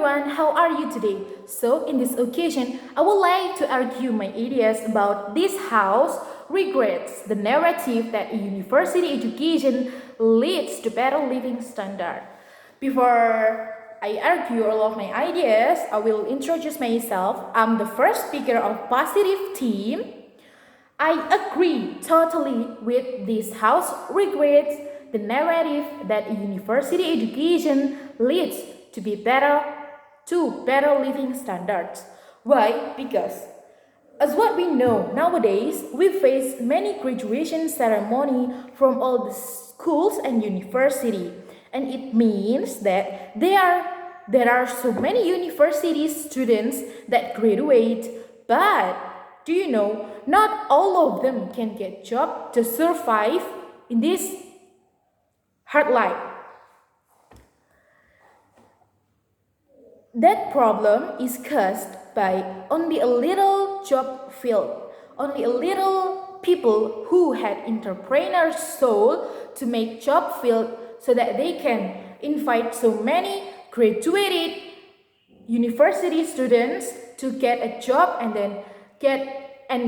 everyone, how are you today? So in this occasion, I would like to argue my ideas about this house regrets the narrative that a university education leads to better living standard. Before I argue all of my ideas, I will introduce myself. I'm the first speaker of positive team. I agree totally with this house regrets the narrative that a university education leads to better living standards. Why? Because as what we know nowadays, we face many graduation ceremony from all the schools and university, and it means that there are so many university students that graduate, but do you know not all of them can get job to survive in this hard life. That problem is caused by only a little job field, only a little people who had entrepreneur soul to make job field so that they can invite so many graduated university students to get a job and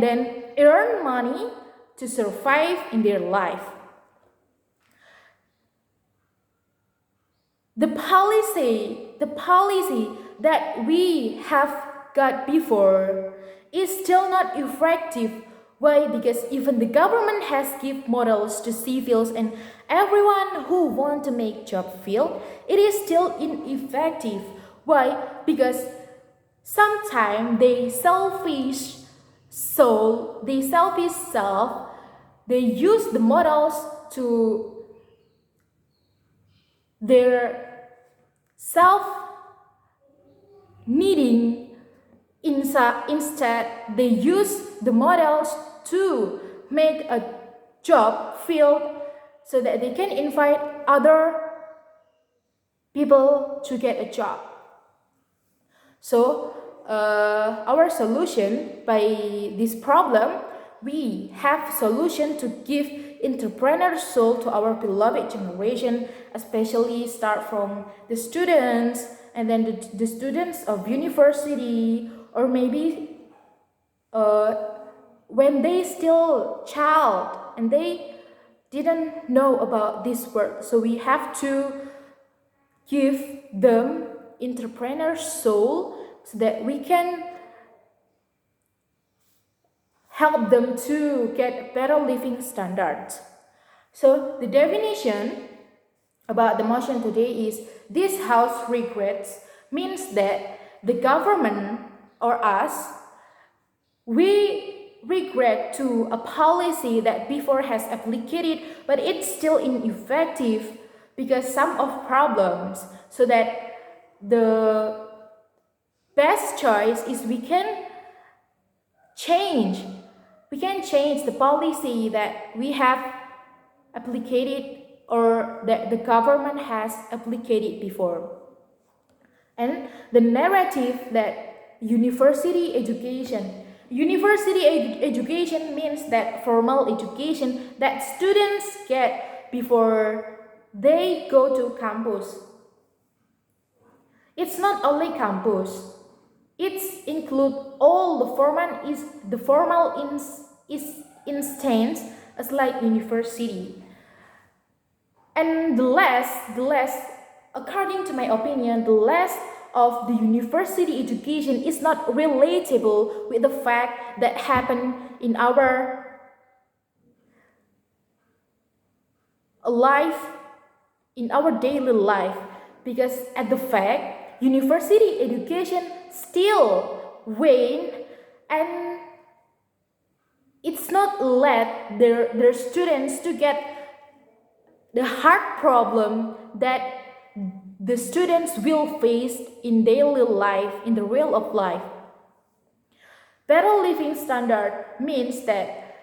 then earn money to survive in their life. The policy that we have got before is still not effective. Why? Because even the government has give models to civils and everyone who want to make job field, it is still ineffective. Why? Because sometimes they selfish self, they use the models to their self needing. Instead they use the models to make a job field so that they can invite other people to get a job. So our solution by this problem, we have solution to give entrepreneur soul to our beloved generation, especially start from the students and then the students of university, or maybe when they still child and they didn't know about this word. So we have to give them entrepreneur soul so that we can help them to get better living standards. So the definition about the motion today is this house regrets means that the government or us, we regret to a policy that before has applied, but it's still ineffective because some of problems, so that the best choice is we can change the policy that we have applied or that the government has applied before. And the narrative that university education means that formal education that students get before they go to campus. It's not only campus. It includes all the formal instance as like university. And the less, according to my opinion, the less of the university education is not relatable with the fact that happen in our life, in our daily life. Because at the fact, university education still wane, and it's not let their students to get the hard problem that the students will face in daily life, in the real of life. Better living standard means that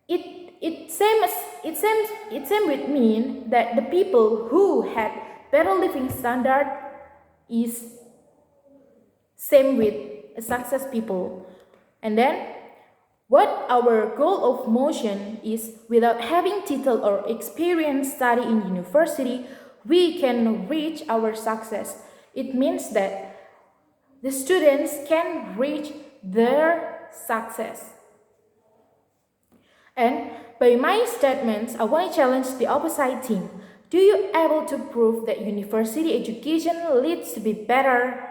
it seems with me that the people who had better living standard is same with success people. And then what our goal of motion is, without having title or experience study in university, we can reach our success. It means that the students can reach their success. And by my statements, I want to challenge the opposite team. Do you able to prove that university education leads to be better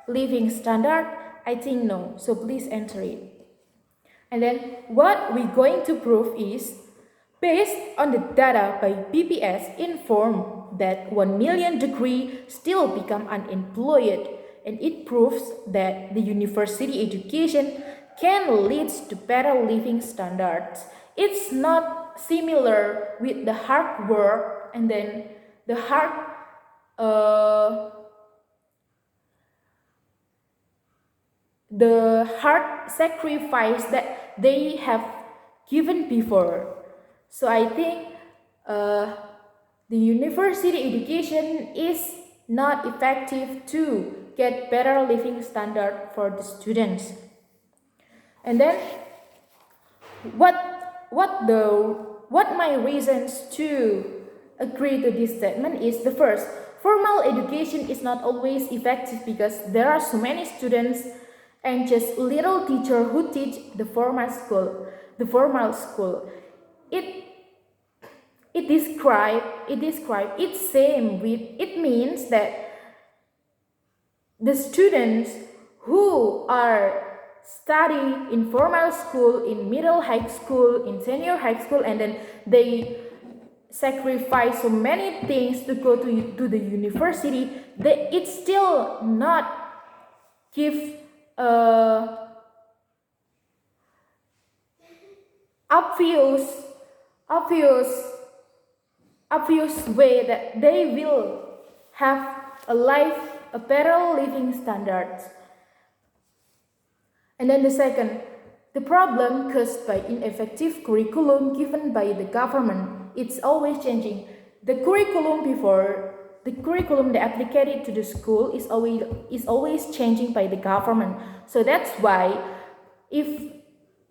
living standard? I think no, so please answer it. And then what we're going to prove is, based on the data by BPS inform that 1 million degree still become unemployed, and it proves that the university education can lead to better living standards. It's not similar with the hard work and then the hard sacrifice that they have given before. So I think the university education is not effective to get better living standard for the students. And then what my reasons to agree to this statement is, the first, formal education is not always effective because there are so many students and just little teacher who teach the formal school. It means that the students who are study in formal school, in middle high school, in senior high school, and then they sacrifice so many things to go to the university, it still not give obvious way that they will have a better living standards. And then the second, the problem caused by ineffective curriculum given by the government. It's always changing. The curriculum they applied to the school is always changing by the government. So that's why if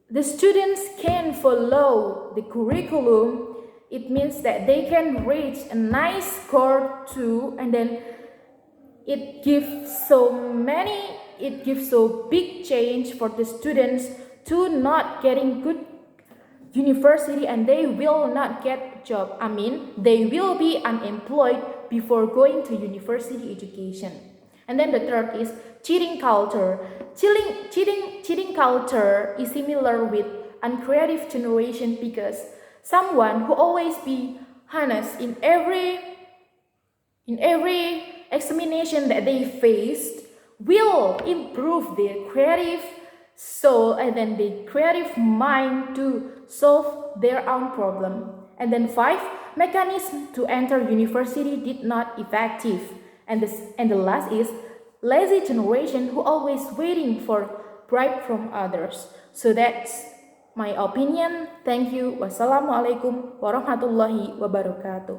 the students can follow the curriculum, it means that they can reach a nice score too, and then it gives so big change for the students to not getting good university, and they will not get job. I mean, they will be unemployed before going to university education. And then the third is cheating culture. Cheating culture is similar with uncreative generation because someone who always be honest in every examination that they faced will improve their creative soul and then the creative mind to solve their own problem. And then 5, mechanism to enter university did not effective. And the last is lazy generation who always waiting for bribe from others. So that's my opinion. Thank you. Wassalamualaikum warahmatullahi wabarakatuh.